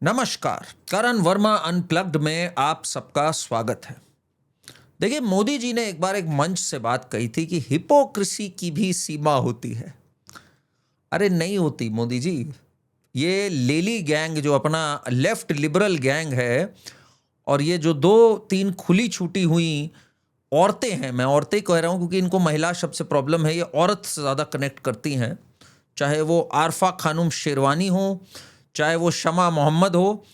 नमस्कार, करण वर्मा अनप्लग्ड में आप सबका स्वागत है। देखिए, मोदी जी ने एक बार एक मंच से बात कही थी कि हिपोक्रेसी की भी सीमा होती है। अरे नहीं होती मोदी जी। ये लेली गैंग जो अपना लेफ्ट लिबरल गैंग है, और ये जो दो तीन खुली छूटी हुई औरतें हैं, मैं औरतें ही कह रहा हूं क्योंकि इनको महिला शब्द से प्रॉब्लम है, ये औरत से ज़्यादा कनेक्ट करती हैं। चाहे वो आरफा खानुम शेरवानी हो, चाहे वो शमा मोहम्मद हो,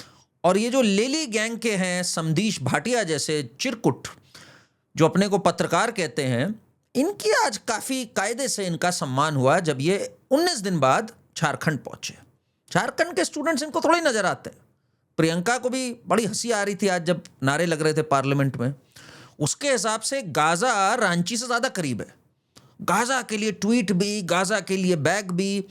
और ये जो लेली गैंग के हैं समदीश भाटिया जैसे चिरकुट जो अपने को पत्रकार कहते हैं, इनकी आज काफ़ी कायदे से इनका सम्मान हुआ जब ये 19 दिन बाद झारखंड पहुंचे। झारखंड के स्टूडेंट्स इनको थोड़ी नजर आते हैं। प्रियंका को भी बड़ी हंसी आ रही थी आज जब नारे लग रहे थे पार्लियामेंट में। उसके हिसाब से गाजा रांची से ज़्यादा करीब है। गाजा के लिए ट्वीट भी, गाजा के लिए बैग भी,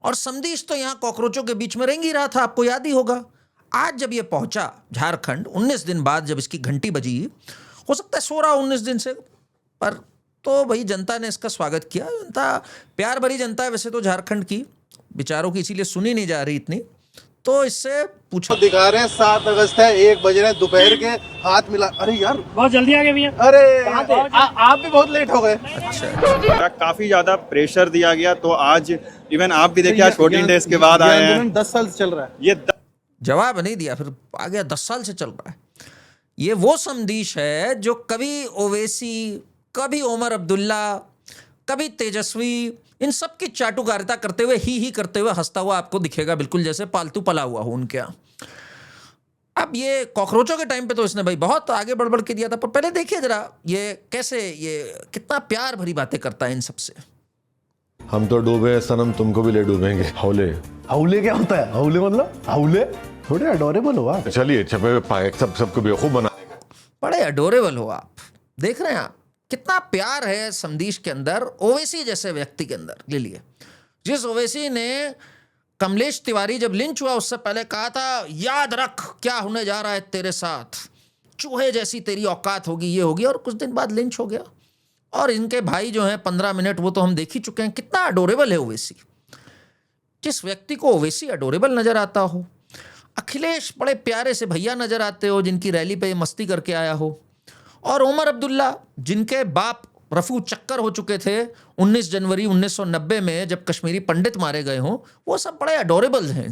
और समदीश तो यहाँ कॉकरोचों के बीच में रेंग ही रहा था, आपको याद ही होगा। आज जब ये पहुंचा झारखंड 19 दिन बाद, जब इसकी घंटी बजी, हो सकता है सो रहा 19 दिन से, पर तो भाई जनता ने इसका स्वागत किया। जनता प्यार भरी जनता है वैसे तो झारखंड की, बेचारों की इसीलिए सुनी नहीं जा रही इतनी। तो इससे पूछा, दिखा रहे हैं 7 अगस्त है, 1 बज रहे हैं दोपहर के, हाथ मिला। अरे यार बहुत जल्दी आ गए भैया। अरे आप भी बहुत लेट हो गए। अच्छा, काफी ज्यादा प्रेशर दिया गया, तो आज इवन आप भी देखिए आज 14 डेज के बाद आए हैं। 10 साल से चल रहा है ये जवाब नहीं दिया, फिर आ गया 10 साल से चल रहा है। ये वो समदीश है जो कभी ओवैसी, कभी ओमर अब्दुल्ला, कभी तेजस्वी, इन सब की चाटुकारिता करते हुए ही करते हुए हंसता हुआ आपको दिखेगा, बिल्कुल जैसे पालतू पला हुआ हो उनके यहाँ। अब ये कॉकरोचों के टाइम पे तो इसने भाई बहुत आगे बढ़ के दिया था, पर पहले देखिए जरा ये कैसे, ये कितना प्यार भरी बातें करता है इन सबसे। हम तो डूबे हैं सनम, तुमको भी ले डूबेंगे। हौले हाउले क्या होता है? हाउले मतलब हाउले थोड़े अडोरेबल हो आप। चलिए छपे हुए पाए सबको बेवकूफ बना। बड़े अडोरेबल हो आप। देख रहे हैं आप कितना प्यार है समदीश के अंदर, ओवैसी जैसे व्यक्ति के अंदर। ले लिए जिस ओवैसी ने कमलेश तिवारी जब लिंच हुआ उससे पहले कहा था, याद रख क्या होने जा रहा है तेरे साथ, चूहे जैसी तेरी औकात होगी, ये होगी, और कुछ दिन बाद लिंच हो गया। और इनके भाई जो हैं 15 मिनट, वो तो हम देख ही चुके हैं कितना अडोरेबल है ओवैसी। जिस व्यक्ति को ओवैसी अडोरेबल नजर आता हो, अखिलेश बड़े प्यारे से भैया नजर आते हो जिनकी रैली पे मस्ती करके आया हो, और ओमर अब्दुल्ला जिनके बाप रफू चक्कर हो चुके थे 19 जनवरी 1990 में जब कश्मीरी पंडित मारे गए हों, वो सब बड़े अडोरेबल्स हैं।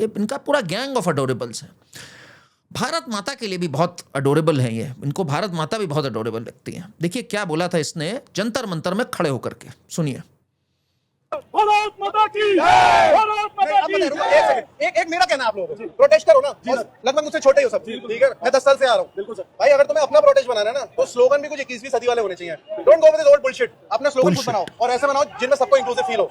इनका पूरा गैंग ऑफ अडोरेबल्स है। भारत माता के लिए भी बहुत अडोरेबल हैं ये, इनको भारत माता भी बहुत अडोरेबल लगती हैं। देखिए क्या बोला था इसने जंतर मंतर में खड़े होकर के, सुनिए। भारत माता की जय! भारत माता की जय! एक मेरा कहना आप लोगों को, प्रोटेस्ट करो ना। और लगभग मुझसे छोटे हो सब, ठीक है? मैं 10 साल से आ रहा हूँ। बिल्कुल सर। भाई अगर तुम्हें अपना प्रोटेस्ट बनाना है ना, तो स्लोगन भी कुछ 21वीं सदी वाले होने चाहिए। Don't go with old bullshit. अपना स्लोगन खुद बनाओ, और ऐसे बनाओ जिनमें सबको इंक्लूसिव फील हो।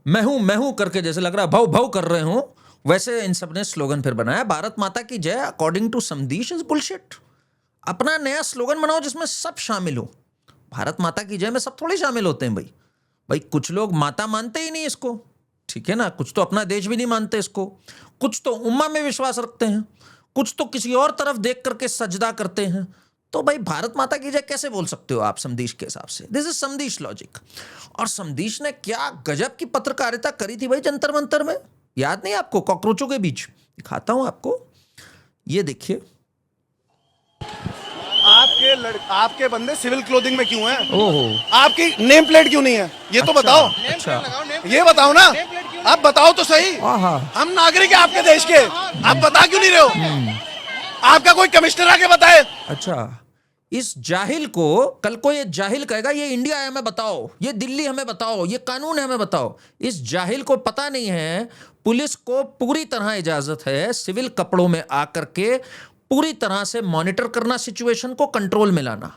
मैं हूं करके जैसे लग रहा है भाव भाव कर रहे हो, वैसे इन सब ने स्लोगन फिर बनाया। भारत माता की जय अकॉर्डिंग टू समदीश इज बुलशिट। अपना नया स्लोगन बनाओ जिसमें सब शामिल हो। भारत माता की जय में सब थोड़े शामिल होते हैं भाई कुछ लोग माता मानते ही नहीं इसको, ठीक है ना, कुछ तो अपना देश भी नहीं मानते इसको, कुछ तो उम्मा में विश्वास रखते हैं, कुछ तो किसी और तरफ देख करके सजदा करते हैं। तो भाई भारत माता की जय कैसे बोल सकते हो आप समदीश के हिसाब से? This is Samdish logic. और समदीश ने क्या गजब की पत्रकारिता करी थी भाई जंतर मंतर में, याद नहीं आपको? कॉकरोचों के बीच दिखाता हूं आपको, ये देखिए। आपके बंदे सिविल क्लोथिंग में क्यों हैं? ओहो, आपकी नेम प्लेट क्यों नहीं है? ये तो बताओ। अच्छा, ये बताओ ना, आप बताओ तो सही। आहा, हम नागरिक हैं आपके देश के, आप बता क्यों नहीं रहे हो? आपका कोई कमिश्नर आके बताए। अच्छा। इस जाहिल को कल को ये जाहिल कहेगा ये इंडिया है हमें बताओ, ये दिल्ली हमें बताओ, ये कानून है हमें बताओ। इस जाहिल को पता नहीं है पुलिस को पूरी तरह इजाजत है सिविल कपड़ों में आकर के पूरी तरह से मॉनिटर करना, सिचुएशन को कंट्रोल में लाना।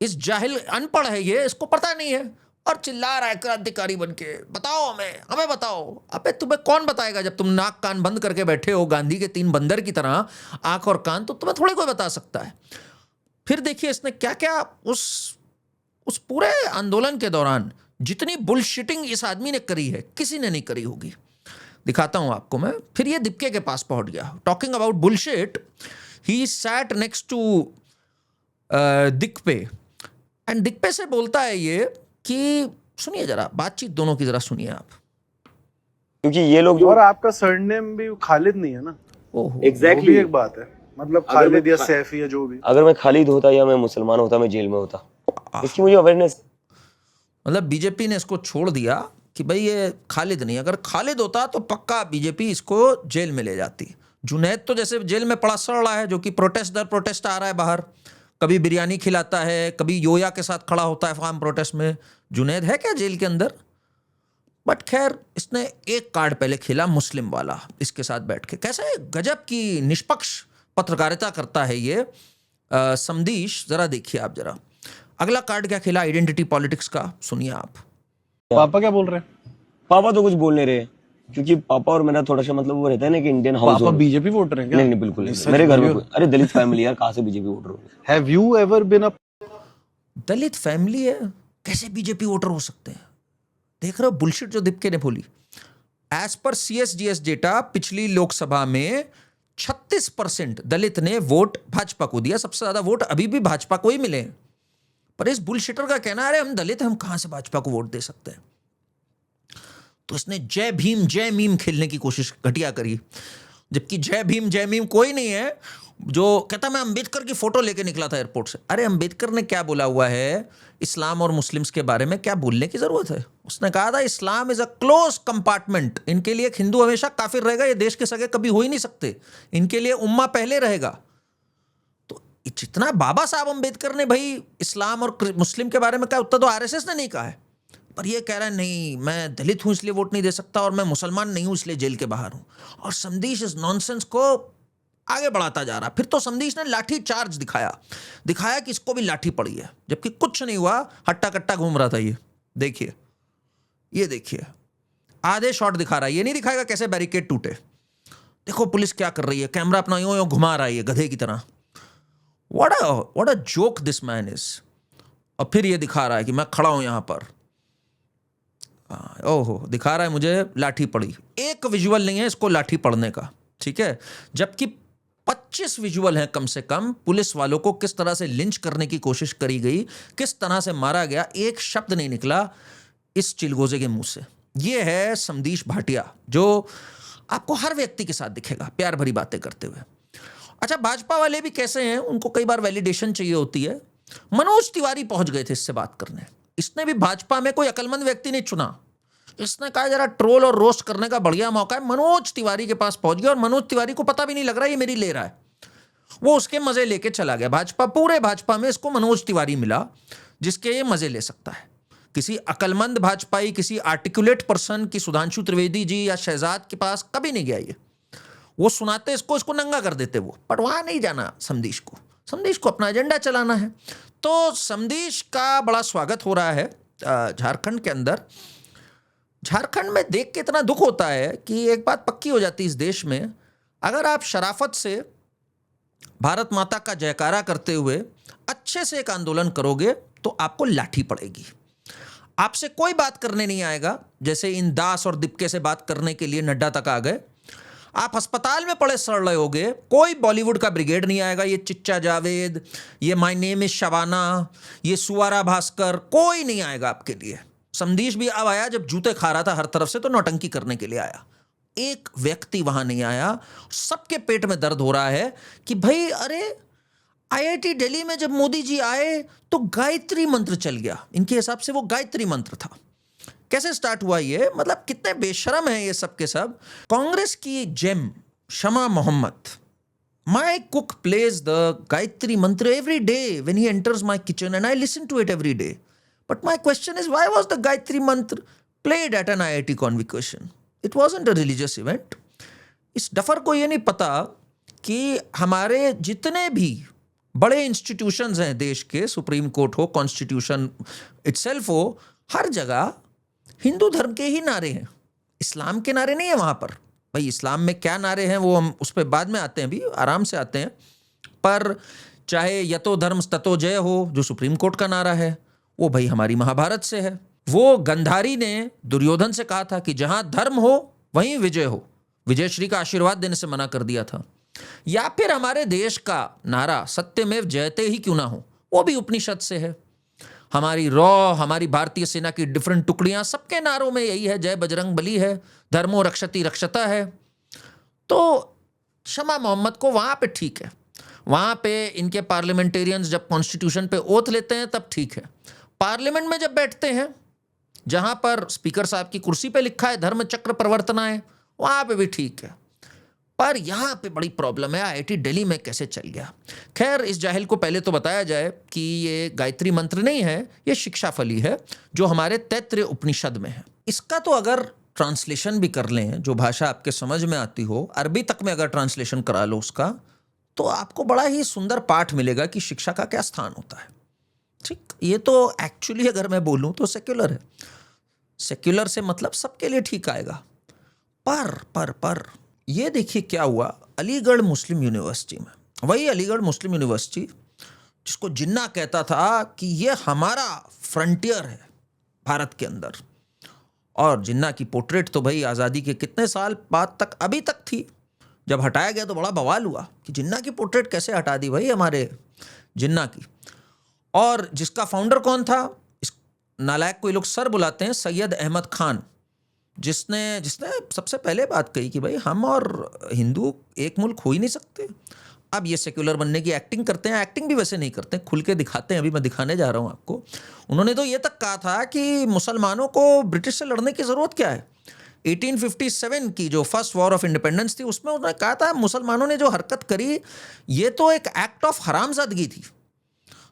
इस जाहिल अनपढ़ है ये, इसको पता नहीं है, और चिल्ला रहा है क्रांतिकारी बन के, बताओ हमें बताओ। अबे तुम्हें कौन बताएगा? जब तुम नाक कान बंद करके बैठे हो गांधी के 3 बंदर की तरह, आंख और कान, तो तुम्हें थोड़ी कोई बता सकता है। फिर देखिए इसने क्या क्या उस पूरे आंदोलन के दौरान जितनी बुलशिटिंग इस आदमी ने करी है किसी ने नहीं करी होगी। दिखाता हूं आपको मैं। फिर ये दीपके के पास पहुंच गया। Talking about bullshit, he sat next to दिक्पे, एंड दिक्पे से बोलता है ये कि, सुनिए जरा बातचीत दोनों की, जरा सुनिए आप। क्योंकि ये लोग जो और आपका सरनेम भी खालिद नहीं है ना, ओहो वो भी एग्जैक्टली एक बात है। मतलब खालिद या सैफ या जो भी। अगर मैं खालिद होता या मैं मुसलमान होता, मैं जेल में होता। इसकी मुझे अवेयरनेस। मतलब बीजेपी ने इसको छोड़ दिया कि भाई ये खालिद नहीं, अगर खालिद होता तो पक्का बीजेपी इसको जेल में ले जाती। जुनैद तो जैसे जेल में पड़ा सड़ रहा है, जो कि प्रोटेस्ट दर प्रोटेस्ट आ रहा है बाहर, कभी बिरयानी खिलाता है, कभी योया के साथ खड़ा होता है फार्म प्रोटेस्ट में। जुनैद है क्या जेल के अंदर? बट खैर, इसने एक कार्ड पहले खेला मुस्लिम वाला इसके साथ बैठ के। कैसे गजब की निष्पक्ष पत्रकारिता करता है ये समदीश, जरा देखिए आप जरा। अगला कार्ड क्या खेला आइडेंटिटी पॉलिटिक्स का, सुनिए आप। पापा क्या बोल रहे हैं? पापा तो कुछ बोल नहीं रहे, क्योंकि पापा और मेरा थोड़ा सा मतलब वो रहता है ना कि इंडियन हाउस। पापा बीजेपी वोटर हैं क्या? नहीं नहीं बिल्कुल नहीं। मेरे घर में अरे दलित फैमिली यार, कहाँ से बीजेपी वोटर हो? Have you ever been a Dalit family है, कैसे बीजेपी वोटर हो सकते हैं? देख रहे हो बुलशिट जो दीपके ने बोली। एज पर CSGS डेटा, पिछली लोकसभा में 36% दलित ने वोट भाजपा को दिया। सबसे ज्यादा वोट अभी भी भाजपा को ही मिले हैं। पर इस बुलशिटर का कहना है, अरे हम दलित, हम कहां से भाजपा को वोट दे सकते हैं? तो इसने जय भीम जय मीम खेलने की कोशिश घटिया करी, जबकि जय भीम जय मीम कोई नहीं है। जो कहता मैं अंबेडकर की फोटो लेके निकला था एयरपोर्ट से। अरे अंबेडकर ने क्या बोला हुआ है इस्लाम और मुस्लिम्स के बारे में? क्या बोलने की जरूरत है? उसने कहा था Islam is a close compartment, इनके लिए एक हिंदू हमेशा काफिर रहेगा, ये देश के सगे कभी हो ही नहीं सकते, इनके लिए उम्मा पहले रहेगा। तो जितना बाबा साहब अंबेडकर ने भाई इस्लाम और मुस्लिम के बारे में कहा, उतना तो RSS ने नहीं कहा है। पर ये कह रहा है नहीं, मैं दलित हूं इसलिए वोट नहीं दे सकता, और मैं मुसलमान नहीं हूं इसलिए जेल के बाहर हूं। और समदीश इस नॉनसेंस को आगे बढ़ाता जा रहा। फिर तो समदीश ने लाठी चार्ज दिखाया कि इसको भी लाठी पड़ी है, जबकि कुछ नहीं हुआ, हट्टा कट्टा घूम रहा था। ये देखिए आधे शॉट दिखा रहा है, ये नहीं दिखाएगा कैसे बैरिकेड टूटे। देखो पुलिस क्या कर रही है, कैमरा अपना यूं घुमा रहा है ये गधे की तरह। What a joke this man is. और फिर ये दिखा रहा है कि मैं खड़ा हूं यहां पर। ओहो, दिखा रहा है मुझे लाठी पड़ी। एक विजुअल नहीं है इसको लाठी पड़ने का, ठीक है, जबकि 25 विजुअल हैं कम से कम। पुलिस वालों को किस तरह से लिंच करने की कोशिश करी गई, किस तरह से मारा गया, एक शब्द नहीं निकला इस चिलगोजे के मुंह से। ये है समदीश भाटिया, जो आपको हर व्यक्ति के साथ दिखेगा प्यार भरी बातें करते हुए। अच्छा, भाजपा वाले भी कैसे हैं, उनको कई बार वैलिडेशन चाहिए होती है। मनोज तिवारी पहुंच गए थे इससे बात करने। इसने भी भाजपा में कोई अकलमंद व्यक्ति नहीं चुना, इसने कहा जरा ट्रोल और रोस्ट करने का बढ़िया मौका है। मनोज तिवारी के पास पहुंच गया, और मनोज तिवारी को पता भी नहीं लग रहा ये मेरी ले रहा है, वो उसके मजे लेके चला गया। पूरे भाजपा में इसको मनोज तिवारी मिला जिसके ये मजे ले सकता है। किसी अकलमंद भाजपाई, किसी आर्टिकुलेट पर्सन की सुधांशु त्रिवेदी जी या शहजाद के पास कभी नहीं गया ये। वो सुनाते इसको नंगा कर देते वो, पर वहां नहीं जाना समदीश को अपना एजेंडा चलाना है। तो समदीश का बड़ा स्वागत हो रहा है झारखंड के अंदर। झारखंड में देख के इतना दुख होता है कि एक बात पक्की हो जाती है इस देश में, अगर आप शराफत से भारत माता का जयकारा करते हुए अच्छे से एक आंदोलन करोगे तो आपको लाठी पड़ेगी। आपसे कोई बात करने नहीं आएगा, जैसे इन दास और दीपके से बात करने के लिए नड्डा तक आ गए। आप अस्पताल में पड़े सड़ रहे होगे, कोई बॉलीवुड का ब्रिगेड नहीं आएगा, ये चिच्चा जावेद, ये माय नेम इज शबाना, ये सुवारा भास्कर, कोई नहीं आएगा आपके लिए। समदीश भी अब आया जब जूते खा रहा था हर तरफ से, तो नौटंकी करने के लिए आया। एक व्यक्ति वहां नहीं आया। सबके पेट में दर्द हो रहा है कि भाई अरे IIT दिल्ली में जब मोदी जी आए तो गायत्री मंत्र चल गया। इनके हिसाब से वो गायत्री मंत्र था। कैसे स्टार्ट हुआ ये, मतलब कितने बेशरम है ये सब के सब। कांग्रेस की gem Shama Mohammed, my cook plays the Gayatri Mantra every day when he enters my kitchen and I listen to it every day. But my question is, why was the Gayatri Mantra played at an IIT convocation? It wasn't a religious event. इस duffer को ये नहीं पता कि हमारे जितने भी बड़े इंस्टीट्यूशंस हैं देश के, सुप्रीम कोर्ट हो, कॉन्स्टिट्यूशन इटसेल्फ हो, हर जगह हिंदू धर्म के ही नारे हैं, इस्लाम के नारे नहीं है वहाँ पर। भाई इस्लाम में क्या नारे हैं वो हम उस पर बाद में आते हैं, भी आराम से आते हैं। पर चाहे यतो धर्म ततो जय हो, जो सुप्रीम कोर्ट का नारा है, वो भाई हमारी महाभारत से है। वो गंधारी ने दुर्योधन से कहा था कि जहां धर्म हो वहीं विजय हो, विजय श्री का आशीर्वाद देने से मना कर दिया था। या फिर हमारे देश का नारा सत्यमेव जयते ही क्यों ना हो, वो भी उपनिषद से है। हमारी रॉ, हमारी भारतीय सेना की डिफरेंट टुकड़ियां, सबके नारों में यही है, जय बजरंग बली है, धर्मो रक्षति रक्षता है। तो शमा मोहम्मद को वहां पे ठीक है, वहां पे इनके पार्लियामेंटेरियंस जब कॉन्स्टिट्यूशन पे ओथ लेते हैं तब ठीक है। पार्लियामेंट में जब बैठते हैं, जहां पर स्पीकर साहब की कुर्सी पे लिखा है धर्म चक्र प्रवर्तनाएं, वहां पे भी ठीक है। पर यहां पे बड़ी प्रॉब्लम है, आईआईटी दिल्ली में कैसे चल गया। खैर, इस जाहिल को पहले तो बताया जाए कि ये गायत्री मंत्र नहीं है, ये शिक्षा फली है जो हमारे तैत्तिरीय उपनिषद में है। इसका तो अगर ट्रांसलेशन भी कर लें, जो भाषा आपके समझ में आती हो, अरबी तक में अगर ट्रांसलेशन करा लो उसका, तो आपको बड़ा ही सुंदर पाठ मिलेगा कि शिक्षा का क्या स्थान होता है। ठीक, ये तो एक्चुअली अगर मैं बोलूं तो सेक्युलर है। सेक्युलर से मतलब सबके लिए ठीक आएगा। पर ये देखिए क्या हुआ अलीगढ़ मुस्लिम यूनिवर्सिटी में। वही अलीगढ़ मुस्लिम यूनिवर्सिटी जिसको जिन्ना कहता था कि ये हमारा फ्रंटियर है भारत के अंदर, और जिन्ना की पोर्ट्रेट तो भाई आज़ादी के कितने साल बाद तक अभी तक थी। जब हटाया गया तो बड़ा बवाल हुआ कि जिन्ना की पोर्ट्रेट कैसे हटा दी भाई हमारे जिन्ना की। और जिसका फाउंडर कौन था, इस नालायक को ये लोग सर बुलाते हैं, सैयद अहमद खान, जिसने सबसे पहले बात कही कि भाई हम और हिंदू एक मुल्क हो ही नहीं सकते। अब ये सेक्युलर बनने की एक्टिंग करते हैं, एक्टिंग भी वैसे नहीं करते, खुल के दिखाते हैं। अभी मैं दिखाने जा रहा हूँ आपको। उन्होंने तो ये तक कहा था कि मुसलमानों को ब्रिटिश से लड़ने की ज़रूरत क्या है। 1857 की जो फर्स्ट वॉर ऑफ इंडिपेंडेंस थी, उसमें उन्होंने कहा था मुसलमानों ने जो हरकत करी ये तो एक एक्ट ऑफ हरामजादगी थी,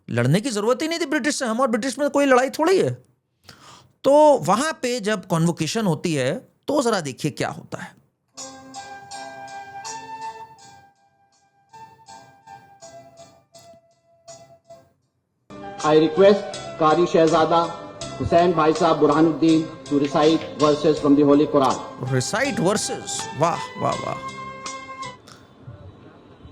लड़ने की ज़रूरत ही नहीं थी ब्रिटिश से, हम और ब्रिटिश में कोई लड़ाई थोड़ी है। तो वहां पे जब कॉन्वोकेशन होती है तो जरा देखिए क्या होता है। I request Qari Shehzada Hussain Bhai Sahab Burhanuddin to recite verses from the Holy Quran. Recite verses. वाह वाह वाह।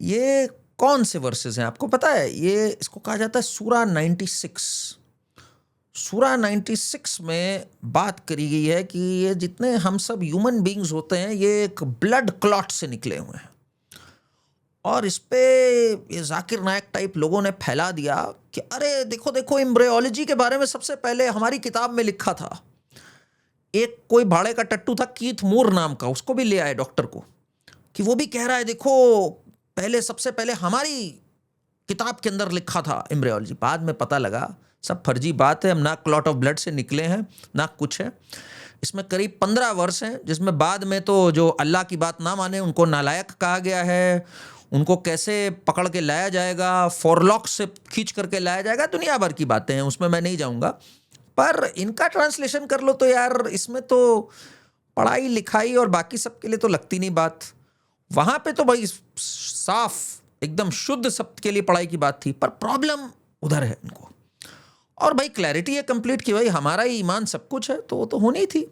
ये कौन से वर्सेस हैं आपको पता है? ये इसको कहा जाता है सूरा 96। सूरा 96 में बात करी गई है कि ये जितने हम सब ह्यूमन बीइंग्स होते हैं ये एक ब्लड क्लॉट से निकले हुए हैं। और इस पे ये जाकिर नायक टाइप लोगों ने फैला दिया कि अरे देखो देखो, एम्ब्रियोलॉजी के बारे में सबसे पहले हमारी किताब में लिखा था। एक कोई भाड़े का टट्टू था कीथ मूर नाम का, उसको भी ले आए डॉक्टर को, कि वो भी कह रहा है देखो पहले सबसे पहले हमारी किताब के अंदर लिखा था एम्ब्रियोलॉजी। बाद में पता लगा सब फर्जी बात है, हम ना क्लॉट ऑफ ब्लड से निकले हैं ना कुछ है। इसमें करीब 15 वर्ष हैं, जिसमें बाद में तो जो अल्लाह की बात ना माने उनको नालायक कहा गया है, उनको कैसे पकड़ के लाया जाएगा, फॉरलॉक से खींच करके लाया जाएगा, दुनिया भर की बातें हैं, उसमें मैं नहीं जाऊंगा। पर इनका ट्रांसलेशन कर लो तो यार इसमें तो पढ़ाई लिखाई और बाकी सब के लिए तो लगती नहीं बात। वहां पे तो भाई साफ एकदम शुद्ध शब्द के लिए पढ़ाई की बात थी, पर प्रॉब्लम उधर है इनको। और भाई क्लैरिटी है कंप्लीट कि भाई हमारा ही ईमान सब कुछ है, तो वो तो होनी थी।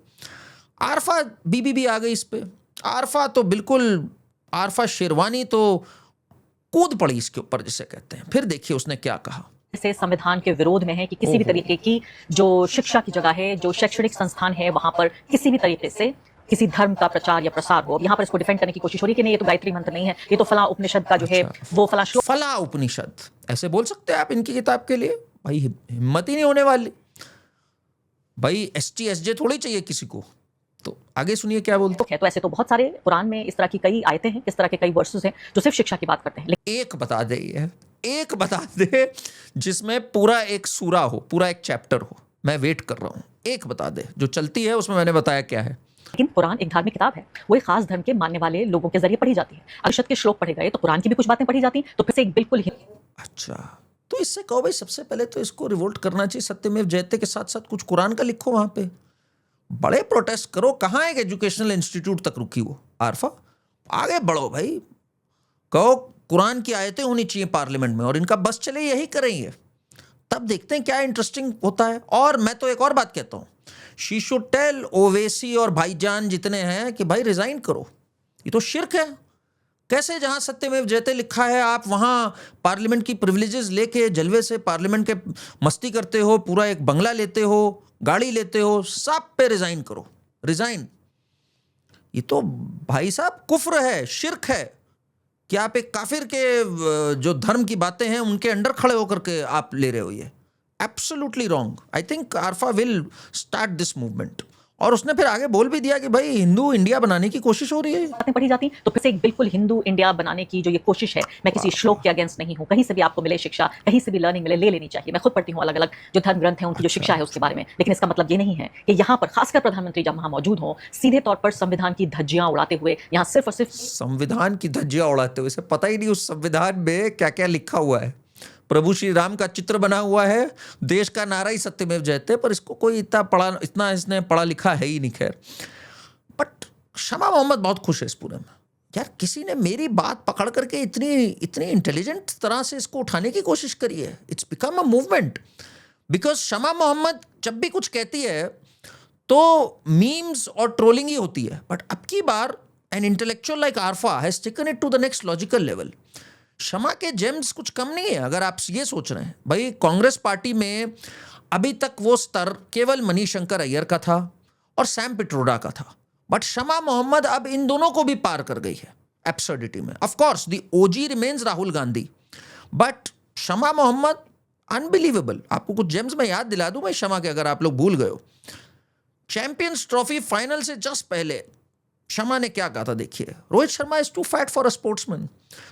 आरफा बीबी भी आ गई इस पे। आरफा तो बिल्कुल, आरफा शेरवानी तो कूद पड़ी इसके ऊपर जिसे कहते हैं। फिर देखिए उसने क्या कहा। से संविधान के विरोध में है कि किसी भी तरीके की जो शिक्षा की जगह है, जो शैक्षणिक संस्थान है, वहां पर किसी भी तरीके से किसी धर्म का प्रचार या प्रसार हो। यहाँ पर इसको डिफेंड करने की कोशिश हो रही है कि नहीं ये तो गायत्री मंत्र नहीं है, ये तो फला उपनिषद का जो है वो फला श्लोक। फला उपनिषद ऐसे बोल सकते हैं आप इनकी किताब के लिए? भाई हिम्मत ही नहीं होने वाली। भाई ST SJ थोड़ी चाहिए किसी को। तो आगे सुनिए क्या बोलते हैं। तो ऐसे तो बहुत सारे कुरान में इस तरह की कई आयतें हैं, इस तरह के कई वर्सेस हैं जो सिर्फ शिक्षा की बात करते हैं। एक बता दे, ये एक बता दे जिसमें पूरा एक सूरा हो, पूरा एक चैप्टर हो। मैं वेट कर रहा हूँ, एक बता दे जो चलती है उसमें मैंने बताया क्या है। लेकिन कुरान एक धार्मिक किताब है, वो एक खास धर्म के मानने वाले लोगों के जरिए पढ़ी जाती है। अक्षत के श्लोक पढ़े गए तो कुरान की भी कुछ बातें पढ़ी जाती, तो फिर से एक बिल्कुल ही। अच्छा, तो इससे कहो भाई सबसे पहले तो इसको रिवोल्ट करना चाहिए, सत्यमेव जयते के साथ साथ कुछ कुरान का लिखो वहां पे, बड़े प्रोटेस्ट करो। कहाँ एक एजुकेशनल इंस्टीट्यूट तक रुकी वो आरफा? आगे बढ़ो भाई, कहो कुरान की आयतें होनी चाहिए पार्लियामेंट में, और इनका बस चले यही करेंगे, तब देखते हैं क्या इंटरेस्टिंग होता है। और मैं तो एक और बात कहता हूँ, शी शुड टेल ओवैसी और भाईजान जितने हैं कि भाई रिजाइन करो, ये तो शिर्क है। कैसे जहां सत्यमेव जयते लिखा है आप वहां पार्लियामेंट की प्रिविलेजेस लेके जलवे से पार्लियामेंट के मस्ती करते हो, पूरा एक बंगला लेते हो, गाड़ी लेते हो, सब पे रिजाइन करो, रिजाइन। ये तो भाई साहब कुफ्र है, शिर्क है कि आप एक काफिर के जो धर्म की बातें हैं उनके अंडर खड़े होकर के आप ले रहे हो ये absolutely wrong. I think Arfa will start this movement. और उसने फिर आगे बोल भी दिया कि भाई हिंदू इंडिया बनाने की कोशिश हो रही है. बातें पढ़ी जाती तो फिर से एक बिल्कुल हिंदू इंडिया बनाने की जो ये कोशिश है, मैं किसी श्लोक के अगेंस्ट नहीं हूँ. कहीं से भी आपको मिले शिक्षा, कहीं से भी लर्निंग मिले, ले लेनी चाहिए. मैं खुद पढ़ती हूँ अलग अलग जो धर्म ग्रंथ हैं उनकी जो शिक्षा है उसके बारे में. लेकिन इसका मतलब ये नहीं है कि यहाँ पर खासकर प्रधानमंत्री जब वहाँ मौजूद हो सीधे तौर पर संविधान की धज्जियां उड़ाते हुए यहाँ सिर्फ और सिर्फ संविधान की धज्जियां उड़ाते हुए, इसे पता ही नहीं उस संविधान में क्या क्या लिखा हुआ है. प्रभु श्री राम का चित्र बना हुआ है, देश का नारा ही सत्यमेव जयते, पर इसको कोई इतना इसने पढ़ा लिखा है ही नहीं. खैर, बट शमा मोहम्मद बहुत खुश है इस पूरे में. यार किसी ने मेरी बात पकड़ करके इतनी इंटेलिजेंट तरह से इसको उठाने की कोशिश करी है. It's become a movement because Shama Mohammed जब भी कुछ कहती है तो मीम्स और ट्रोलिंग ही होती है. बट अब की बार an intellectual like Arfa has taken it to the next logical level. Shama के जेम्स कुछ कम नहीं है. अगर आप ये सोच रहे हैं भाई, कांग्रेस पार्टी में अभी तक वो स्तर केवल मणिशंकर अय्यर का था और सैम पिट्रोडा का था, बट शमा मोहम्मद अब इन दोनों को भी पार कर गई है एब्सर्डिटी में. Of course the OG remains Rahul Gandhi, but Shama Mohammad unbelievable. आपको कुछ जेम्स में याद दिला दूं भाई शमा के, अगर आप लोग भूल गए हो. चैंपियंस ट्रॉफी फाइनल से जस्ट पहले शमा ने क्या कहा था देखिए. Rohit Sharma is too fat for a sportsman,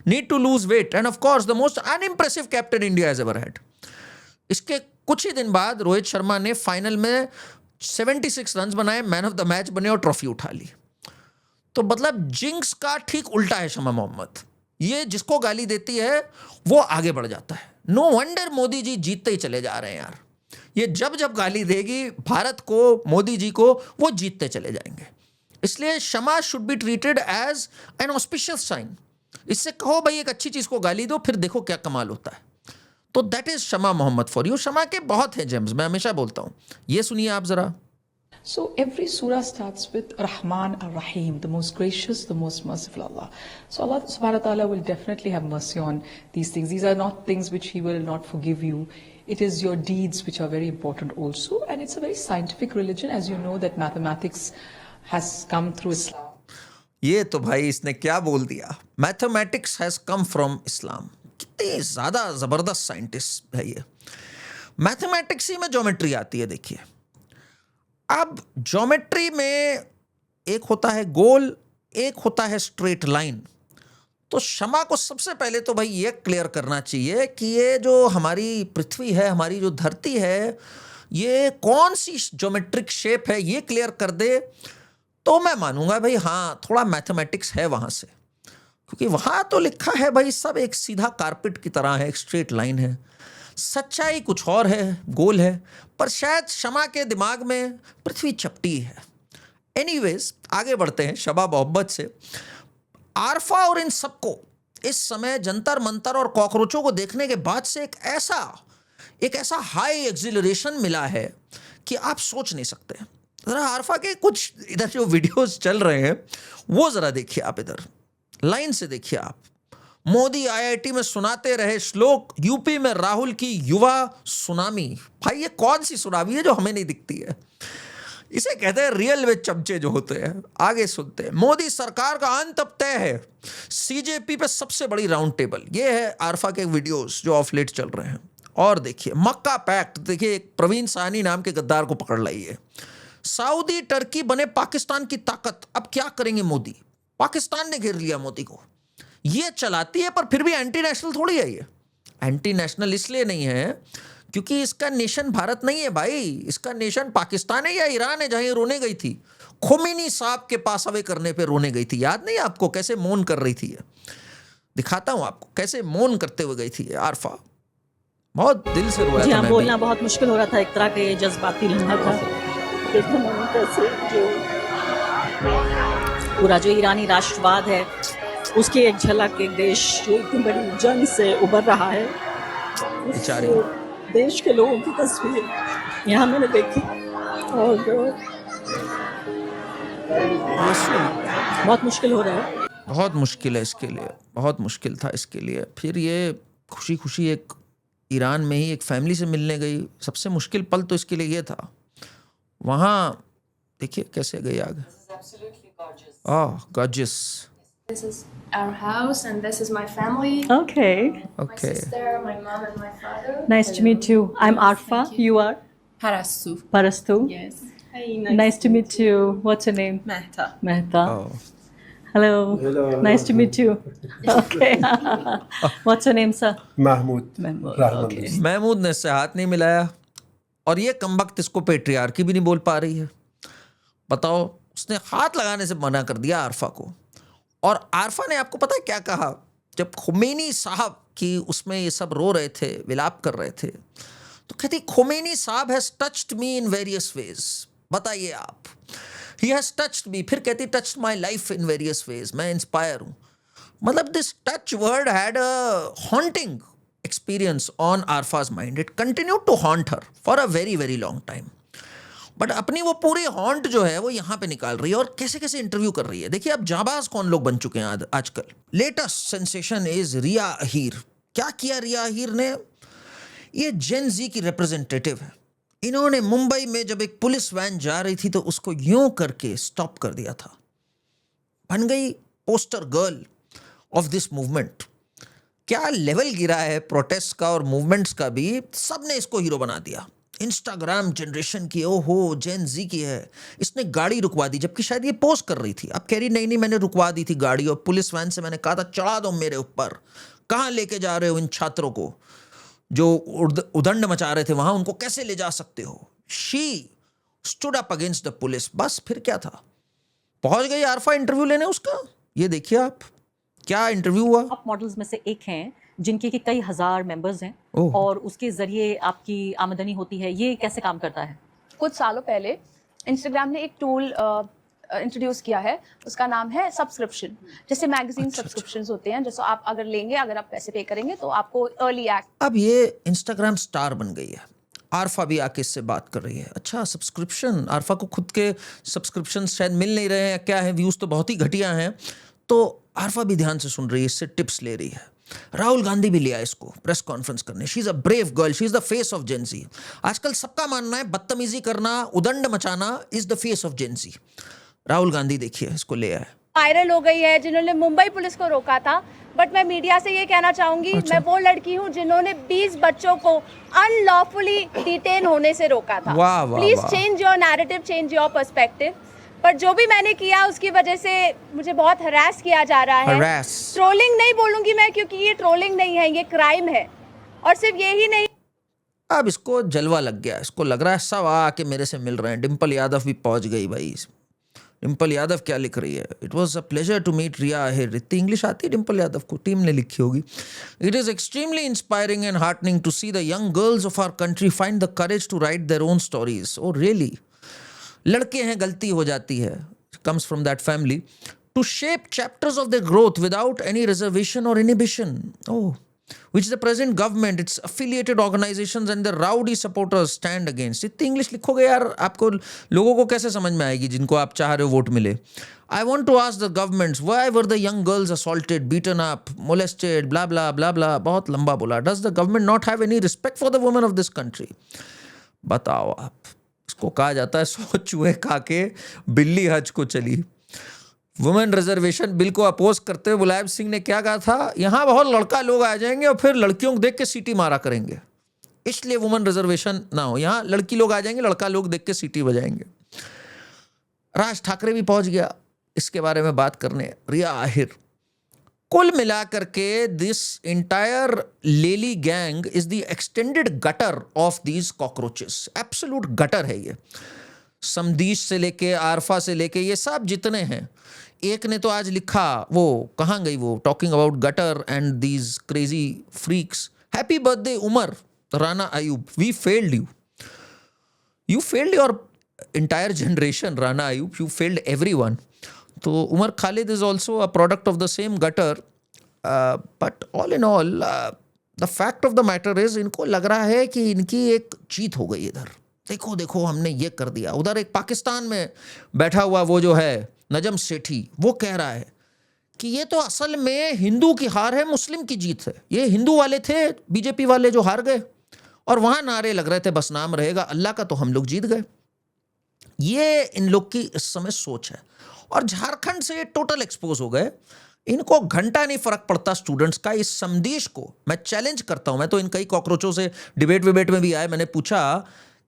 need to lose weight, and of course the most unimpressive captain India has ever had. इसके कुछ ही दिन बाद रोहित शर्मा ने फाइनल में 76 रन बनाए, मैन ऑफ द मैच बने और ट्रॉफी उठा ली. तो मतलब जिंक्स का ठीक उल्टा है शमा मोहम्मद. ये जिसको गाली देती है वो आगे बढ़ जाता है. नो वंडर मोदी जी जीतते ही चले जा रहे हैं यार. ये जब जब गाली देगी भारत को, मोदी जी को, वो जीतते चले जाएंगे. इसलिए Shama should be treated as an auspicious sign. इससे कहो भाई एक अच्छी चीज को गाली दो, फिर देखो क्या कमाल होता है. तो that is Shama Mohammed for you. Shama के बहुत हैं जेम्स, मैं हमेशा बोलता हूं. ये सुनिए आप जरा. So every surah starts with Rahman ar-Rahim, the most gracious, the most merciful Allah. So Allah subhanahu wa ta'ala will definitely have mercy on these things. These are not things which He will not forgive you. It is your deeds which are very important also. And it's a very scientific religion, as you know that mathematics has come through Islam. ये तो भाई इसने क्या बोल दिया. Mathematics has come from Islam. कितनी ज्यादा जबरदस्त साइंटिस्ट है ये. मैथमेटिक्स ही में ज्योमेट्री आती है. देखिए अब ज्योमेट्री में एक होता है गोल, एक होता है स्ट्रेट लाइन. तो शमा को सबसे पहले तो भाई ये क्लियर करना चाहिए कि ये जो हमारी पृथ्वी है, हमारी जो धरती है, ये कौन सी ज्योमेट्रिक शेप है, ये क्लियर कर दे तो मैं मानूंगा भाई हाँ थोड़ा मैथमेटिक्स है वहां से. क्योंकि वहां तो लिखा है भाई सब एक सीधा कारपेट की तरह है, एक स्ट्रेट लाइन है. सच्चाई कुछ और है, गोल है, पर शायद शमा के दिमाग में पृथ्वी चपटी है. एनीवेज आगे बढ़ते हैं शमा मोहम्मद से. आरफा और इन सबको इस समय जंतर मंतर और कॉकरोचों को देखने के बाद से एक ऐसा हाई एक्सिलरेशन मिला है कि आप सोच नहीं सकते. जरा आरफा के कुछ इधर जो वीडियोस चल रहे हैं वो जरा देखिए आप, इधर लाइन से देखिए आप. मोदी आईआईटी में सुनाते रहे श्लोक, यूपी में राहुल की युवा सुनामी. भाई ये कौन सी सुनामी है जो हमें नहीं दिखती है. इसे कहते हैं रियल में चमचे जो होते हैं. आगे सुनते हैं. मोदी सरकार का अंत अब तय है, सीजेपी पे सबसे बड़ी राउंड टेबल. ये है आरफा के वीडियोस जो ऑफ लेट चल रहे हैं. और देखिए मक्का पैक्ट. देखिए एक प्रवीण साहनी नाम के गद्दार को पकड़ लाइए. सऊदी टर्की बने पाकिस्तान की ताकत, अब क्या करेंगे मोदी. पाकिस्तान ने घेर लिया मोदी को. ये चलाती है पर फिर भी एंटी नेशनल थोड़ी है. ये एंटी नेशनल इसलिए नहीं है क्योंकि इसका नेशन भारत नहीं है भाई. इसका नेशन पाकिस्तान है या ईरान है जहां ये रोने गई थी. खोमेनी साहब के पास अवे करने पे रोने गई थी. याद नहीं आपको कैसे मौन कर रही थी. ये दिखाता हूं आपको कैसे मौन करते हुए गई थी ये आरफा. बहुत दिल से रोया जी था. हाँ, मैं बोलना भी. बहुत मुश्किल हो रहा था. एक तरह का ये जज्बाती लम्हा था. देखो मैंने कैसे जो पूरा जो ईरानी राष्ट्रवाद है उसकी एक झलक, एक देश जो इतनी बड़ी जंग से उबर रहा है, उस बेचारे. देश के लोगों की तस्वीर यहाँ मैंने देखी और बहुत मुश्किल हो रहा है. बहुत मुश्किल है इसके लिए, बहुत मुश्किल था इसके लिए. फिर ये खुशी खुशी एक ईरान में ही एक फैमिली से मिलने गई. सबसे मुश्किल पल तो इसके लिए ये था. वहाँ देखिए कैसे गई आगे. Gorgeous. This is our house, and this is my family. Okay. My Okay. sister, my mom, and my father. Nice to meet you. I'm Arfa. You are? Parastu. Parastu. Yes. Nice to meet you. What's your name? Mehta. Mehta. Oh. Hello. Nice to meet you. Okay. What's your name, sir? Mahmood Mahmood. Okay. Mahmood ने इससे हाथ नहीं मिलाया और ये कमबख्त इसको patriarchy भी नहीं बोल पा रही है। बताओ, उसने हाथ लगाने से मना कर दिया आरफा को। और आरफा ने आपको पता है क्या कहा जब खुमैनी साहब की उसमें ये सब रो रहे थे, विलाप कर रहे थे, तो कहती खुमैनी साहब has touched me in various ways. बताइए आप, ही हैज टच्ड मी। फिर कहती touched my life in various ways, मैं इंस्पायर हूँ। मतलब this touch word had a haunting experience on Arfa's mind. It continued to haunt her for a very very long time. But अपनी वो पूरी haunt जो है वो यहाँ पे निकाल रही है और कैसे कैसे इंटरव्यू कर रही है। देखिए अब जाबाज कौन लोग बन चुके हैं आजकल। लेटेस्ट सेंसेशन इज रिया अहीर। क्या किया रिया अहीर ने? ये जेन जी की रिप्रेजेंटेटिव है। इन्होंने मुंबई में जब एक पुलिस वैन जा रही थी तो उसको यूं करके स्टॉप कर दिया था। बन गई poster girl of this movement. क्या लेवल गिरा है प्रोटेस्ट का और मूवमेंट्स का भी। सब ने इसको हीरो बना दिया। इंस्टाग्राम जनरेशन की, ओहो जेन जी की है। इसने गाड़ी रुकवा दी जबकि शायद ये पोस्ट कर रही थी। अब कह रही नहीं मैंने रुकवा दी थी गाड़ी और पुलिस वैन से मैंने कहा था चढ़ा दो मेरे ऊपर। कहाँ लेके जा रहे हो इन छात्रों को जो उदंड मचा रहे थे वहां, उनको कैसे ले जा सकते हो। She stood up against the police. बस फिर क्या था, पहुंच गई आरफा इंटरव्यू लेने उसका। ये देखिए आप क्या इंटरव्यू हुआ। टॉप मॉडल्स में से एक हैं जिनके कि कई हजार मेंबर्स हैं और उसके जरिए आपकी आमदनी होती है। ये कैसे काम करता है? कुछ सालों पहले इंस्टाग्राम ने एक टूल इंट्रोड्यूस किया है, उसका नाम है सब्सक्रिप्शन। जैसे मैगजीन सब्सक्रिप्शंस होते हैं, जैसे आप अगर लेंगे, अगर आप पैसे पे करेंगे तो आपको अर्ली एक्ट। अब ये इंस्टाग्राम स्टार बन गई है। आरफा भी आके इससे बात कर रही है। अच्छा सब्सक्रिप्शन, आरफा को खुद के सब्सक्रिप्शन शायद मिल नहीं रहे हैं, क्या है, व्यूज तो बहुत ही घटिया हैं। तो आरफा भी ध्यान से सुन रही है, इससे टिप्स ले रही है। राहुल गांधी भी लिया इसको प्रेस कॉन्फ्रेंस करने। She is a brave girl, she is the face of Gen Z. आजकल सबका मानना है बदतमीजी करना, उदंड मचाना is the face of Gen Z. Rahul Gandhi देखिए इसको ले आए। वायरल हो गई है जिन्होंने मुंबई पुलिस को रोका था। बट मैं मीडिया से ये कहना चाहूंगी, मैं वो लड़की हूँ जिन्होंने 20 बच्चों को अनलॉफुली डिटेन होने से रोका था। वाह, वाह, प्लीज वाह। Change your narrative, change your perspective. पर जो भी मैंने किया उसकी वजह से मुझे बहुत हरास किया जा रहा है। Harass। ट्रोलिंग नहीं बोलूंगी मैं, क्योंकि ये ट्रोलिंग नहीं है, ये क्राइम है। और सिर्फ यही नहीं, अब इसको जलवा लग गया। इसको लग रहा है सब आके मेरे से मिल रहे हैं। डिम्पल यादव भी पहुंच गई भाई। डिम्पल यादव क्या लिख रही है? It was a pleasure to meet Riya Ahir. इतनी इंग्लिश आती है डिम्पल यादव को, टीम ने लिखी होगी। It is extremely inspiring and heartening to see the young girls of our country find the courage to write their own stories. Oh really, लड़के हैं, गलती हो जाती है, comes from that family, to shape chapters of their growth without any reservation or inhibition. Oh, which the present government, its affiliated organizations and the rowdy supporters stand against. इतनी English लिखोगे यार, आपको लोगों को कैसे समझ में आएगी जिनको आप चाह रहे हो वोट मिले। I want to ask the governments, why were the young girls assaulted, beaten up, molested, blah blah blah blah। बहुत लंबा बोला। Does the government not have any respect for the women of this country? बताओ आप। इसको कहा जाता है 100 चूहे खा के बिल्ली हज को चली। वुमेन रिजर्वेशन बिल को अपोज करते हुए मुलायम सिंह ने क्या कहा था? यहां बहुत लड़का लोग आ जाएंगे और फिर लड़कियों को देख के सीटी मारा करेंगे, इसलिए वुमेन रिजर्वेशन ना हो। यहां लड़की लोग आ जाएंगे, लड़का लोग देख के सीटी बजाएंगे। राज ठाकरे भी पहुंच गया इसके बारे में बात करने। रिया आहिर। कुल मिलाकर के दिस इंटायर लेली gang is the extended gutter of these cockroaches. Absolute gutter है ये। समदीश से लेके आरफा से लेके ये सब जितने हैं। एक ने तो आज लिखा, वो कहाँ गई वो, talking about gutter and these crazy freaks. Happy birthday Umar Rana Ayyub, we failed you, you failed your entire generation, Rana Ayub, you failed everyone. तो Umar Khalid is also a product of the same gutter, but all in all the fact of the matter is इनको लग रहा है कि इनकी एक जीत हो गई इधर। देखो देखो हमने ये कर दिया। उधर एक पाकिस्तान में बैठा हुआ वो जो है नजम सेठी, वो कह रहा है कि ये तो असल में हिंदू की हार है, मुस्लिम की जीत है। ये हिंदू वाले थे बीजेपी वाले जो हार गए और वहां नारे लग रहे थे बस नाम रहेगा अल्लाह का, तो हम लोग जीत गए। ये इन लोग की इस समय सोच है। और झारखंड से टोटल एक्सपोज हो गए इनको घंटा नहीं फर्क पड़ता स्टूडेंट्स का। इस संदेश को मैं चैलेंज करता हूं। मैं तो इन कई कॉकरोचों से डिबेट विबेट में भी आए, मैंने पूछा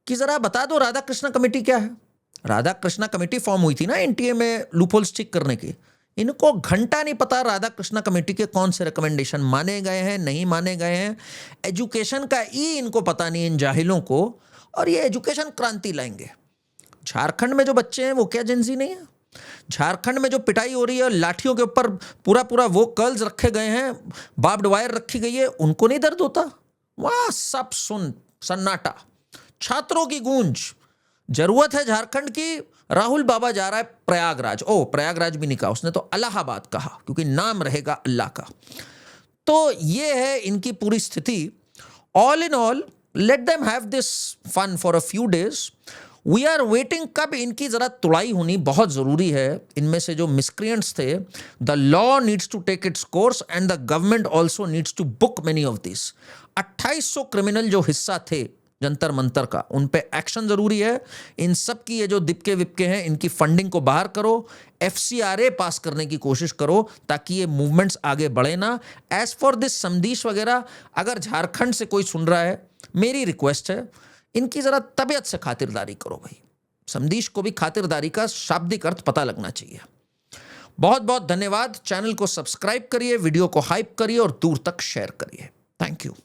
कि जरा बता दो राधा कृष्णा कमेटी क्या है। राधा कृष्णा कमेटी फॉर्म हुई थी ना एनटीए में लूपहोल्स ठीक करने की। इनको घंटा नहीं पता राधा कृष्णा कमेटी के कौन से रिकमेंडेशन माने गए हैं, नहीं माने गए हैं। एजुकेशन का इनको पता नहीं, इन जाहिलों को। और ये एजुकेशन क्रांति लाएंगे। झारखंड में जो बच्चे हैं वो क्या जेंजी नहीं है? झारखंड में जो पिटाई हो रही है, लाठियों के ऊपर पूरा पूरा वो कर्ल्स रखे गए हैं, बार्ब्ड वायर रखी गई है, उनको नहीं दर्द होता? वाह, सब सुन सन्नाटा, छात्रों की गूंज। जरूरत है झारखंड की। राहुल बाबा जा रहा है प्रयागराज। प्रयागराज भी नहीं कहा उसने, तो इलाहाबाद कहा, क्योंकि नाम रहेगा अल्लाह का। तो ये है इनकी पूरी स्थिति। All in all, let them have this fun for a few days. We are waiting कब इनकी जरा तुड़ाई होनी बहुत जरूरी है। इनमें से जो मिसक्रिएंट्स थे, the law needs to take its course and the government also needs to book many of this. 2800 criminal जो हिस्सा थे जंतर मंतर का, उन पे एक्शन जरूरी है। इन सब की ये जो दिपके विपके हैं, इनकी फंडिंग को बाहर करो। FCRA पास करने की कोशिश करो ताकि ये मूवमेंट्स आगे बढ़े ना। एज फॉर दिस समदीश वगैरह, अगर झारखंड से कोई सुन रहा है, मेरी रिक्वेस्ट है, इनकी जरा तबीयत से खातिरदारी करो भाई। समदीश को भी खातिरदारी का शाब्दिक अर्थ पता लगना चाहिए। बहुत बहुत धन्यवाद। चैनल को सब्सक्राइब करिए, वीडियो को हाइप करिए और दूर तक शेयर करिए। Thank you.